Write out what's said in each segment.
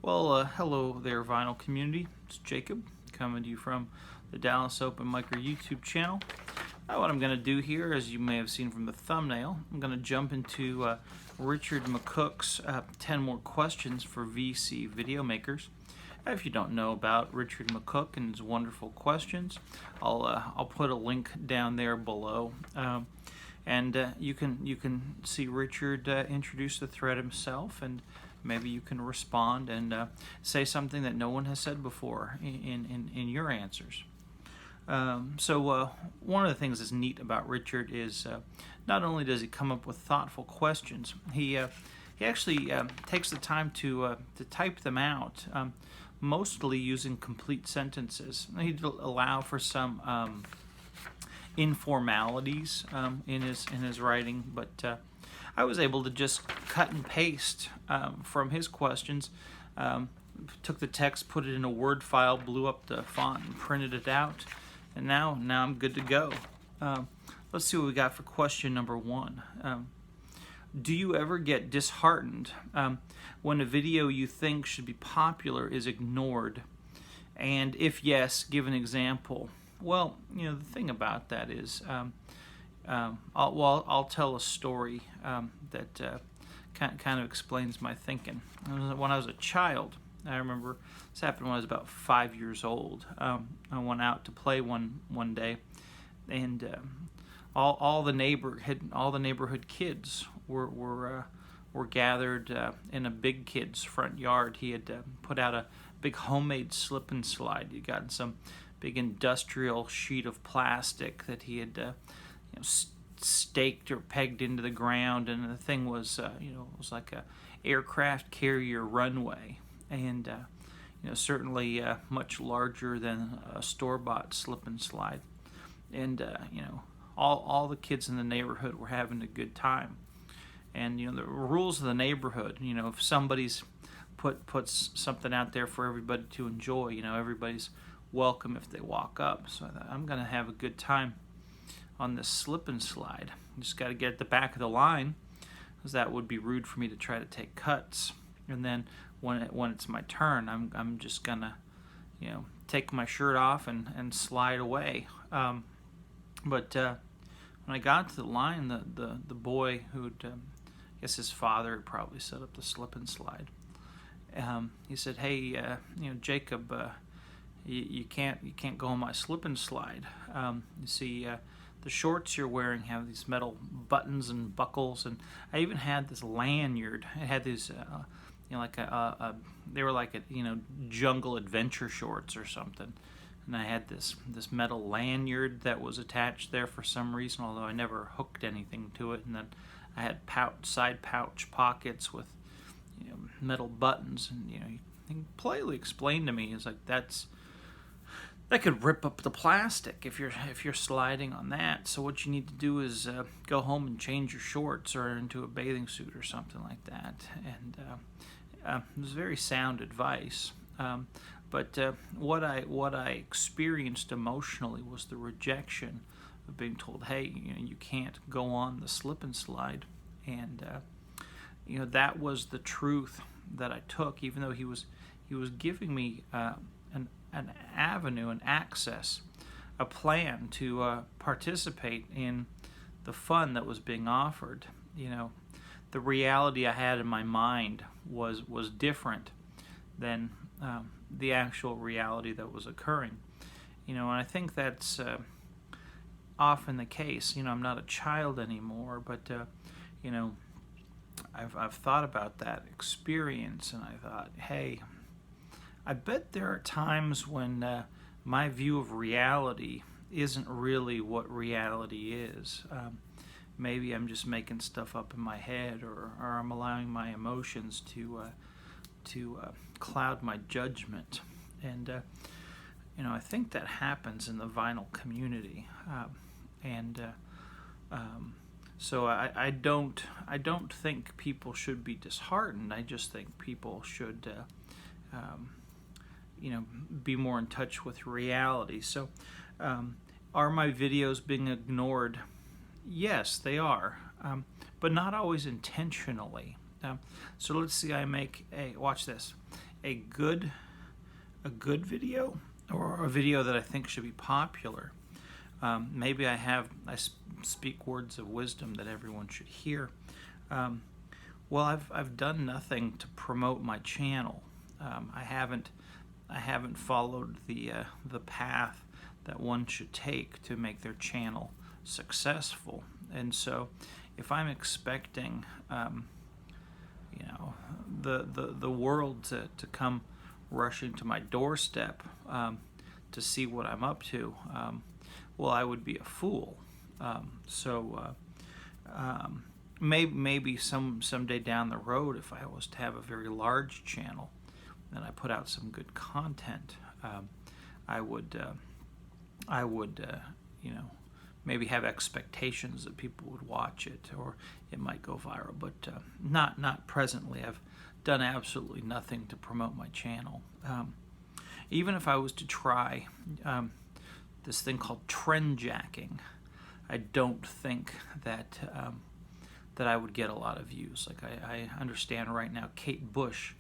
Hello there, vinyl community. It's Jacob coming to you from the Dallas Open Micer YouTube channel. What I'm going to do here, as you may have seen from the thumbnail, I'm going to jump into Richard McCook's 10 More Questions for VC Video Makers. If you don't know about Richard McCook and his wonderful questions, I'll put a link down there below. You can see Richard introduce the thread himself, and maybe you can respond and say something that no one has said before in your answers. One of the things that's neat about Richard is not only does he come up with thoughtful questions, he actually takes the time to type them out, mostly using complete sentences. He'd allow for some informalities in his writing, but I was able to just cut and paste from his questions, took the text, put it in a Word file, blew up the font, and printed it out, and now I'm good to go. Let's see what we got for question number 1. Do you ever get disheartened when a video you think should be popular is ignored? And if yes, give an example. Well, the thing about that is, I'll tell a story that kind of explains my thinking. When I was a child, I remember this happened when I was about 5 years old. I went out to play one day, and all the neighborhood kids were gathered in a big kid's front yard. He had put out a big homemade slip and slide. He got some big industrial sheet of plastic that he had staked or pegged into the ground, and the thing was it was like a aircraft carrier runway, and certainly much larger than a store-bought slip and slide. And all the kids in the neighborhood were having a good time. And the rules of the neighborhood, if somebody's puts something out there for everybody to enjoy, everybody's welcome if they walk up. So I thought, I'm going to have a good time on this slip and slide. Just got to get at the back of the line, because that would be rude for me to try to take cuts. And then when it's my turn, I'm just gonna take my shirt off and slide away. But when I got to the line, the boy who'd I guess his father had probably set up the slip and slide. He said, "Hey, Jacob, you can't go on my slip and slide. You see, the shorts you're wearing have these metal buttons and buckles, and I even had this lanyard. It had these, they were like jungle adventure shorts or something, and I had this metal lanyard that was attached there for some reason, although I never hooked anything to it. And then I had side pouch pockets with metal buttons, and he politely explained to me, it's like that could rip up the plastic if you're sliding on that. So what you need to do is go home and change your shorts or into a bathing suit or something like that." And it was very sound advice. But what I experienced emotionally was the rejection of being told, "Hey, you can't go on the slip and slide." And that was the truth that I took, even though he was giving me an avenue, an access, a plan to participate in the fun that was being offered. The reality I had in my mind was different than the actual reality that was occurring. And I think that's often the case. I'm not a child anymore, but I've thought about that experience, and I thought, hey, I bet there are times when my view of reality isn't really what reality is. Maybe I'm just making stuff up in my head, or I'm allowing my emotions to cloud my judgment. And I think that happens in the vinyl community. So I don't think people should be disheartened. I just think people should be more in touch with reality. So are my videos being ignored? Yes, they are, but not always intentionally. So let's see, watch this. a good video, or a video that I think should be popular. Maybe I speak words of wisdom that everyone should hear. Well, I've done nothing to promote my channel. I haven't followed the path that one should take to make their channel successful. And so, if I'm expecting, the world to come rushing to my doorstep to see what I'm up to, well, I would be a fool. Maybe someday down the road, if I was to have a very large channel, and I put out some good content, I would maybe have expectations that people would watch it, or it might go viral. But not presently. I've done absolutely nothing to promote my channel. Even if I was to try this thing called trend jacking, I don't think that I would get a lot of views. Like I understand right now, Kate Bush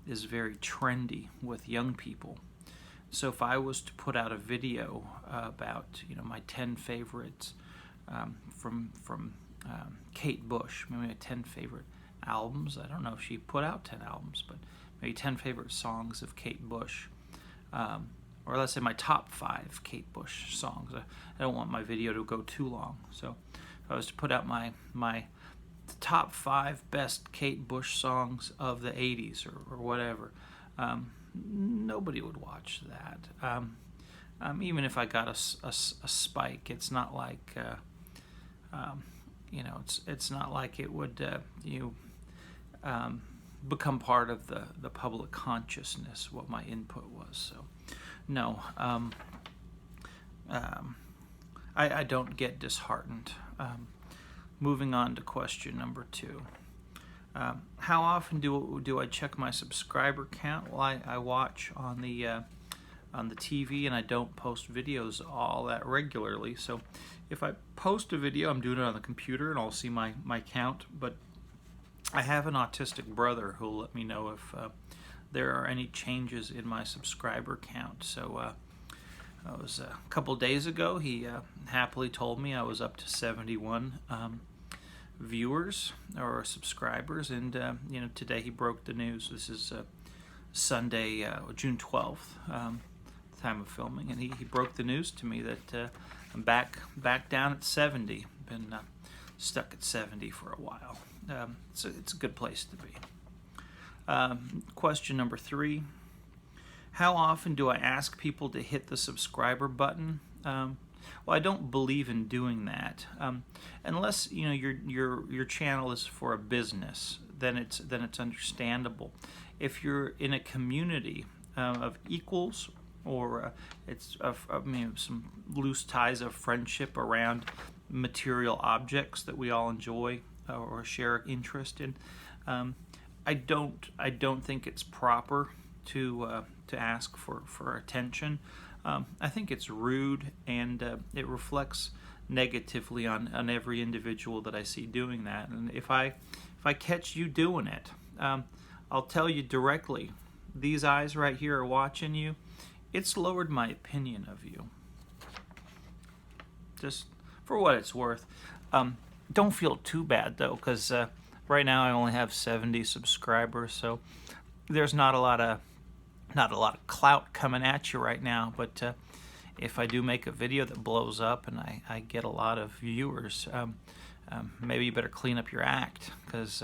is very trendy with young people. So if I was to put out a video about my 10 favorites from Kate Bush, maybe my 10 favorite albums. I don't know if she put out 10 albums, but maybe 10 favorite songs of Kate Bush. Or let's say my top 5 Kate Bush songs. I don't want my video to go too long. So if I was to put out my top 5 best Kate Bush songs of the 80s or whatever, nobody would watch that. Even if I got a spike, it's not like it's not like it would become part of the public consciousness what my input was. So no, I don't get disheartened. Moving on to question number 2. How often do I check my subscriber count? Well, I watch on the TV, and I don't post videos all that regularly. So if I post a video, I'm doing it on the computer, and I'll see my count. But I have an autistic brother who'll let me know if there are any changes in my subscriber count. So it was a couple days ago. He happily told me I was up to 71 viewers or subscribers, and today he broke the news. This is Sunday, June 12th, time of filming, and he broke the news to me that I'm back down at 70. Been stuck at 70 for a while. So it's a good place to be. Question number 3. How often do I ask people to hit the subscriber button? Well, I don't believe in doing that, unless your channel is for a business. Then it's understandable. If you're in a community of equals, or it's some loose ties of friendship around material objects that we all enjoy or share interest in, I don't think it's proper to ask for attention. I think it's rude, and it reflects negatively on every individual that I see doing that. And if I catch you doing it, I'll tell you directly, these eyes right here are watching you. It's lowered my opinion of you. Just for what it's worth. Don't feel too bad though, because right now I only have 70 subscribers, so there's not a lot of clout coming at you right now. But if I do make a video that blows up and I get a lot of viewers, maybe you better clean up your act, because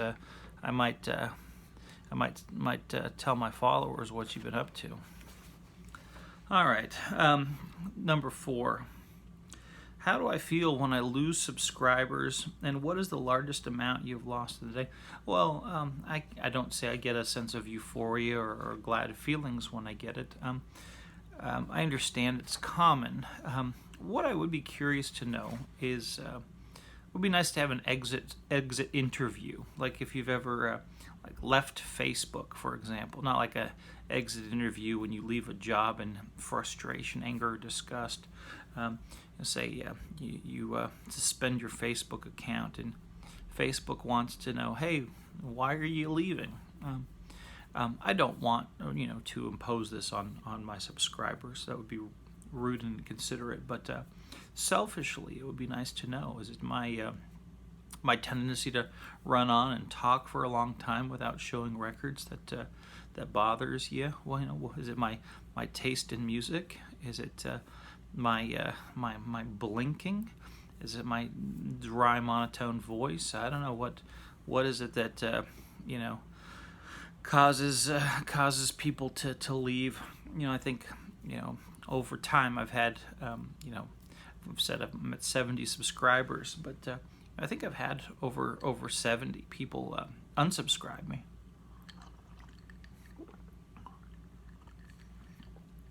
I might tell my followers what you've been up to. All right, number 4. How do I feel when I lose subscribers, and what is the largest amount you've lost in a day? Well, I don't say I get a sense of euphoria or glad feelings when I get it. I understand it's common. What I would be curious to know is, it would be nice to have an exit interview, like if you've ever left Facebook, for example. Not like a exit interview when you leave a job in frustration, anger, or disgust. Say you suspend your Facebook account, and Facebook wants to know, hey, why are you leaving? I don't want to impose this on my subscribers. That would be rude and inconsiderate. But selfishly, it would be nice to know: is it my tendency to run on and talk for a long time without showing records that bothers you? Well, is it my taste in music? Is it my blinking? Is it my dry monotone voice? I don't know what is it that causes people to leave. I think over time I've had I've said I'm at 70 subscribers, but I think I've had over 70 people unsubscribe me.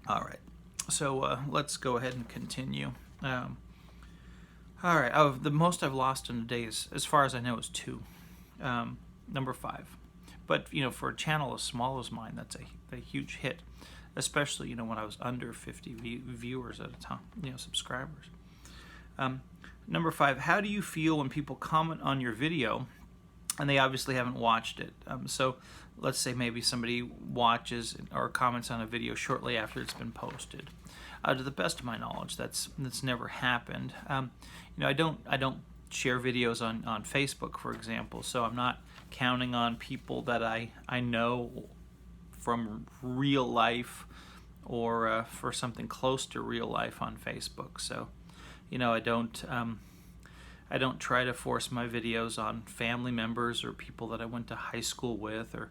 All right, so let's go ahead and continue. All right, the most I've lost in a day is, as far as I know, is 2. Number 5. But for a channel as small as mine, that's a huge hit, especially when I was under 50 viewers at a time, subscribers. Number 5. How do you feel when people comment on your video and they obviously haven't watched it? So let's say maybe somebody watches or comments on a video shortly after it's been posted. To the best of my knowledge, that's never happened. I don't share videos on Facebook, for example, so I'm not counting on people that I know from real life or for something close to real life on Facebook. So I don't try to force my videos on family members or people that I went to high school with or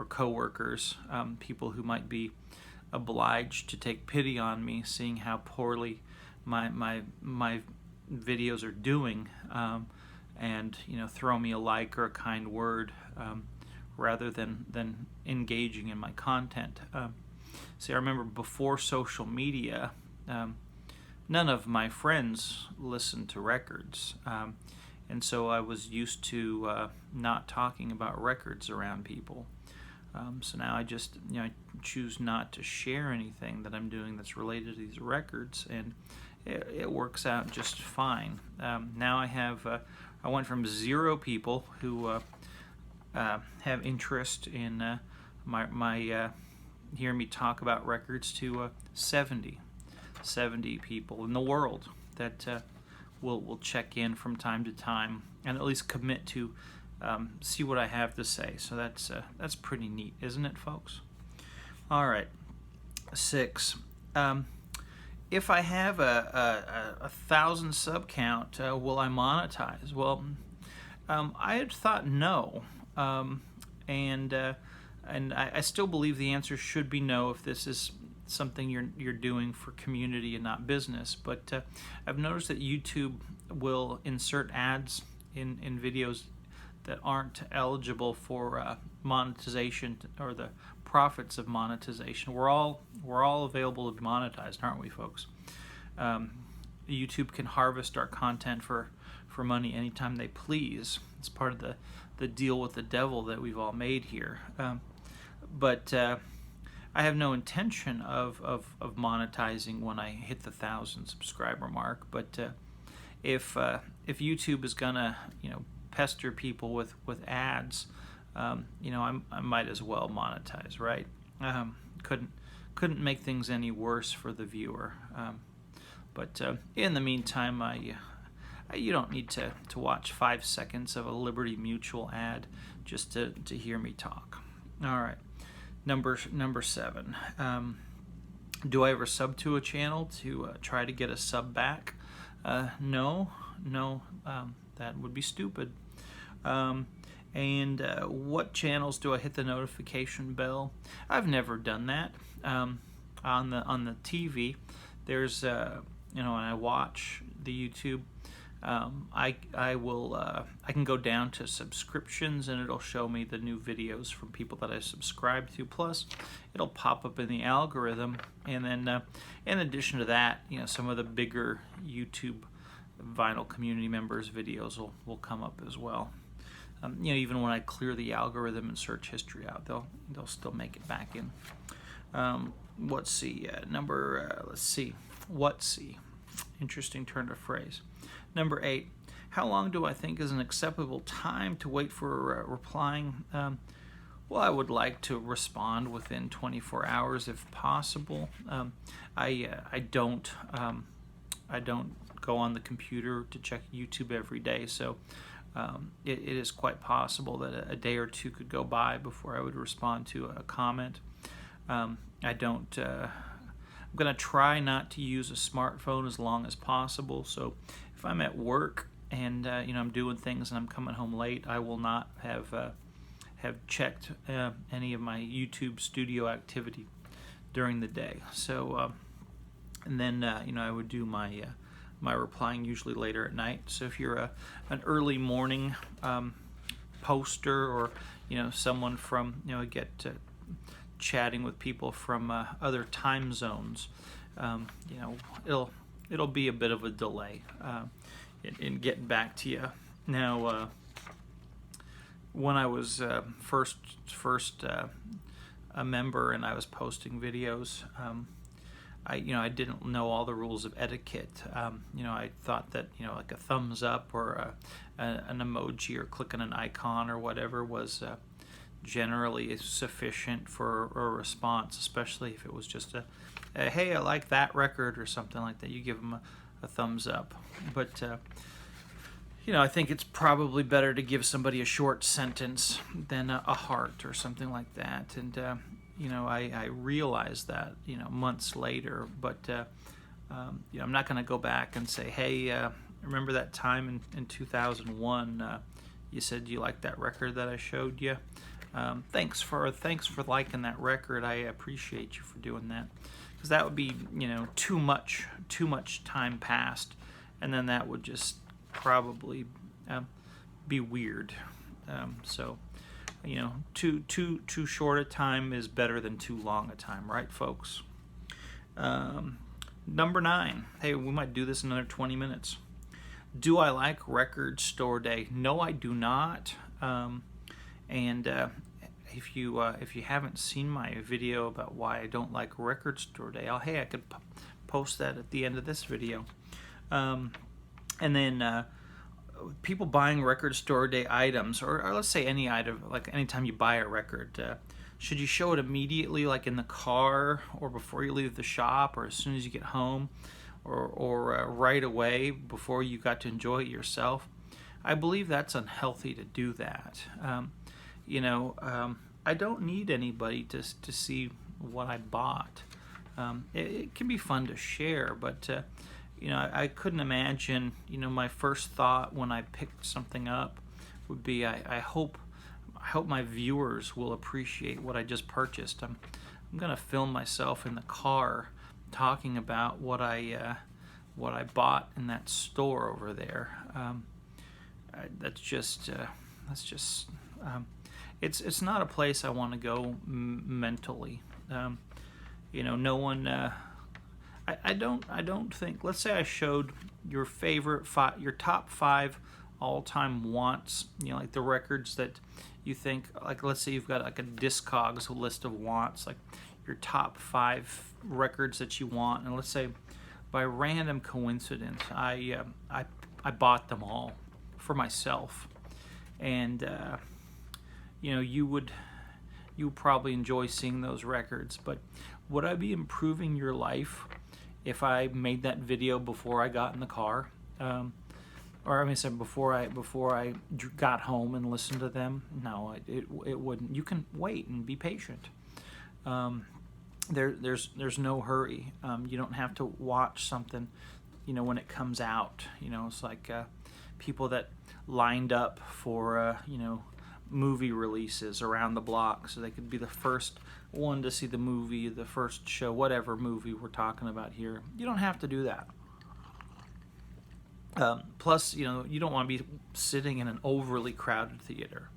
coworkers, people who might be obliged to take pity on me, seeing how poorly my videos are doing, and throw me a like or a kind word, rather than engaging in my content. See, I remember before social media, none of my friends listened to records, and so I was used to not talking about records around people. So now I just I choose not to share anything that I'm doing that's related to these records, and it works out just fine. Now I went from 0 people who have interest in my hear me talk about records to 70 people in the world that will check in from time to time and at least commit to see what I have to say. So that's pretty neat, isn't it, folks? All right, 6. If I have a 1,000 sub count, will I monetize? Well, I had thought no, and I still believe the answer should be no if this is something you're doing for community and not business. But I've noticed that YouTube will insert ads in videos that aren't eligible for monetization or the profits of monetization. We're all available to be monetized, aren't we, folks? YouTube can harvest our content for money anytime they please. It's part of the deal with the devil that we've all made here. But I have no intention of monetizing when I hit the 1,000 subscriber mark. But if YouTube is gonna pester people with ads, I might as well monetize, right? Couldn't make things any worse for the viewer. But in the meantime, you don't need to watch 5 seconds of a Liberty Mutual ad just to hear me talk. All right, number 7. Do I ever sub to a channel to try to get a sub back? No, that would be stupid. And what channels do I hit the notification bell? I've never done that. On the TV, there's when I watch the YouTube, I can go down to subscriptions and it'll show me the new videos from people that I subscribe to. Plus, it'll pop up in the algorithm, and then in addition to that, some of the bigger YouTube vinyl community members' videos will come up as well. Even when I clear the algorithm and search history out, they'll still make it back in. Let's see, What's-see? Interesting turn of phrase. Number 8. How long do I think is an acceptable time to wait for replying? Well, I would like to respond within 24 hours if possible. I don't go on the computer to check YouTube every day, so it is quite possible that a day or two could go by before I would respond to a comment. I'm going to try not to use a smartphone as long as possible. So if I'm at work and I'm doing things and I'm coming home late, I will not have checked any of my YouTube studio activity during the day. So and then I would do my replying usually later at night. So if you're an early morning poster, or someone from chatting with people from other time zones, it'll be a bit of a delay in getting back to you. Now, when I was first a member and I was posting videos, I didn't know all the rules of etiquette. I thought that like a thumbs up or an emoji or clicking an icon or whatever was generally sufficient for a response, especially if it was just a hey, I like that record or something like that. You give them a thumbs up. But I think it's probably better to give somebody a short sentence than a heart or something like that. And I realized that months later, but I'm not going to go back and say, hey, remember that time in 2001 you said you liked that record that I showed you? Thanks for liking that record. I appreciate you for doing that, because that would be too much time passed, and then that would just probably be weird. So too short a time is better than too long a time, right, folks? Number 9. Hey, we might do this in another 20 minutes. Do I like Record Store Day? No, I do not. And if you haven't seen my video about why I don't like Record Store Day, I could post that at the end of this video. And then people buying Record Store Day items, or let's say any item, like anytime you buy a record, should you show it immediately, like in the car, or before you leave the shop, or as soon as you get home, or right away before you got to enjoy it yourself? I believe that's unhealthy to do that. I don't need anybody to see what I bought. It can be fun to share, but I couldn't imagine. My first thought when I picked something up would be, I hope my viewers will appreciate what I just purchased. I'm gonna film myself in the car talking about what I bought in that store over there. It's not a place I want to go mentally. No one. I don't think. Let's say I showed your your top 5 all-time wants. Like the records that you think. Like, let's say you've got like a Discogs list of wants, like your top 5 records that you want, and let's say by random coincidence I bought them all for myself, and you would probably enjoy seeing those records. But would I be improving your life if I made that video before I got in the car, before I got home and listened to them? No, it wouldn't. You can wait and be patient. There's no hurry. You don't have to watch something, when it comes out. It's like people that lined up for movie releases around the block, so they could be the first one to see the movie, the first show, whatever movie we're talking about here. You don't have to do that. Plus, you don't want to be sitting in an overly crowded theater.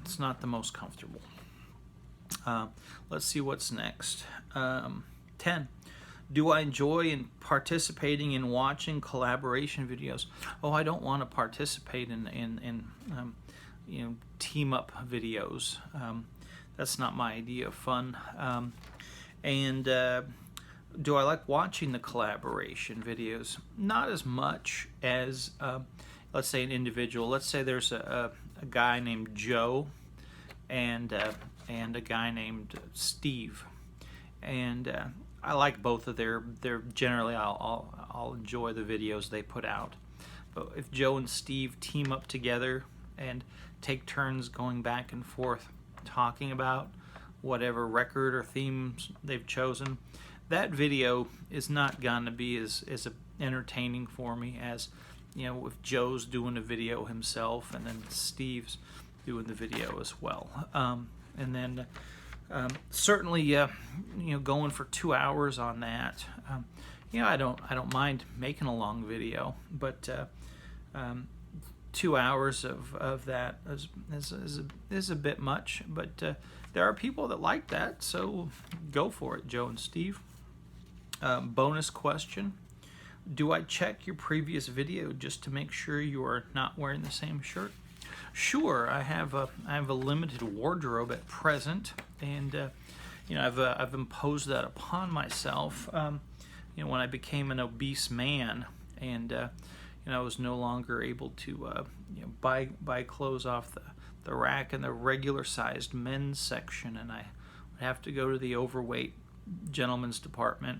It's not the most comfortable. Let's see what's next. 10. Do I enjoy participating in watching collaboration videos? Oh, I don't want to participate in team up videos. That's not my idea of fun. And do I like watching the collaboration videos? Not as much as, let's say, an individual. Let's say there's a guy named Joe, and a guy named Steve. And I like both of their generally I'll enjoy the videos they put out. But if Joe and Steve team up together and take turns going back and forth talking about whatever record or themes they've chosen, that video is not going to be as entertaining for me as, you know, if Joe's doing a video himself and then Steve's doing the video as well. And then certainly, you know, going for 2 hours on that. You know, I don't mind making a long video, but 2 hours of that is a bit much. But there are people that like that, so go for it, Joe and Steve. Bonus question: do I check your previous video just to make sure you are not wearing the same shirt? Sure, I have a limited wardrobe at present, and you know, I've imposed that upon myself. You know, when I became an obese man, and you know, I was no longer able to you know, buy clothes off the rack in the regular sized men's section, and I would have to go to the overweight gentlemen's department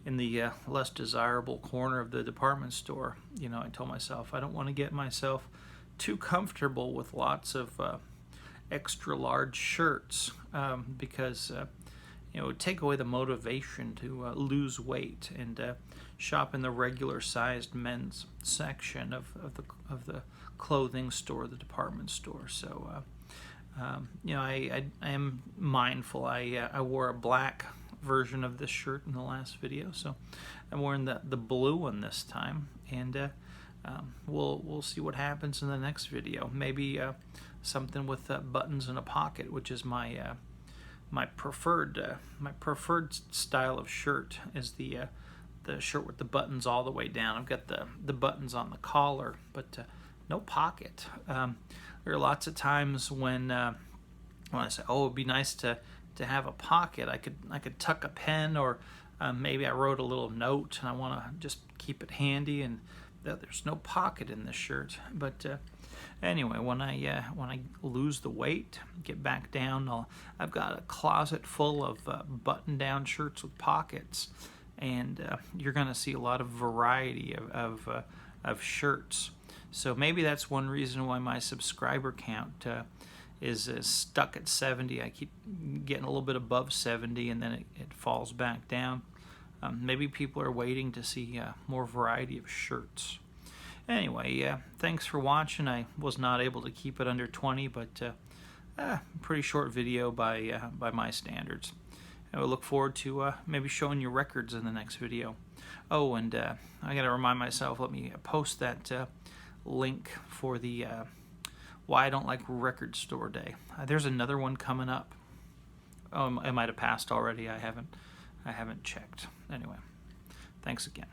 in the less desirable corner of the department store. You know, I told myself I don't want to get myself too comfortable with lots of extra large shirts because you know, it would take away the motivation to lose weight and shop in the regular sized men's section of the clothing store, the department store. So you know, I am mindful. I wore a black version of this shirt in the last video, so I'm wearing the blue one this time, and we'll see what happens in the next video. Maybe something with buttons in a pocket, which is my preferred style of shirt, is the shirt with the buttons all the way down. I've got the buttons on the collar, but no pocket. There are lots of times when I say, oh, it'd be nice to have a pocket. I could tuck a pen, or maybe I wrote a little note and I want to just keep it handy, and there's no pocket in this shirt. But anyway, when I lose the weight, get back down, I've got a closet full of button-down shirts with pockets, and you're going to see a lot of variety of shirts. So maybe that's one reason why my subscriber count is stuck at 70. I keep getting a little bit above 70, and then it falls back down. Maybe people are waiting to see more variety of shirts. Anyway, thanks for watching. I was not able to keep it under 20, but pretty short video by my standards. I will look forward to maybe showing you records in the next video. Oh, and I gotta remind myself, let me post that link for the Why I Don't Like Record Store Day. There's another one coming up. Oh, it might have passed already. I haven't checked. Anyway, thanks again.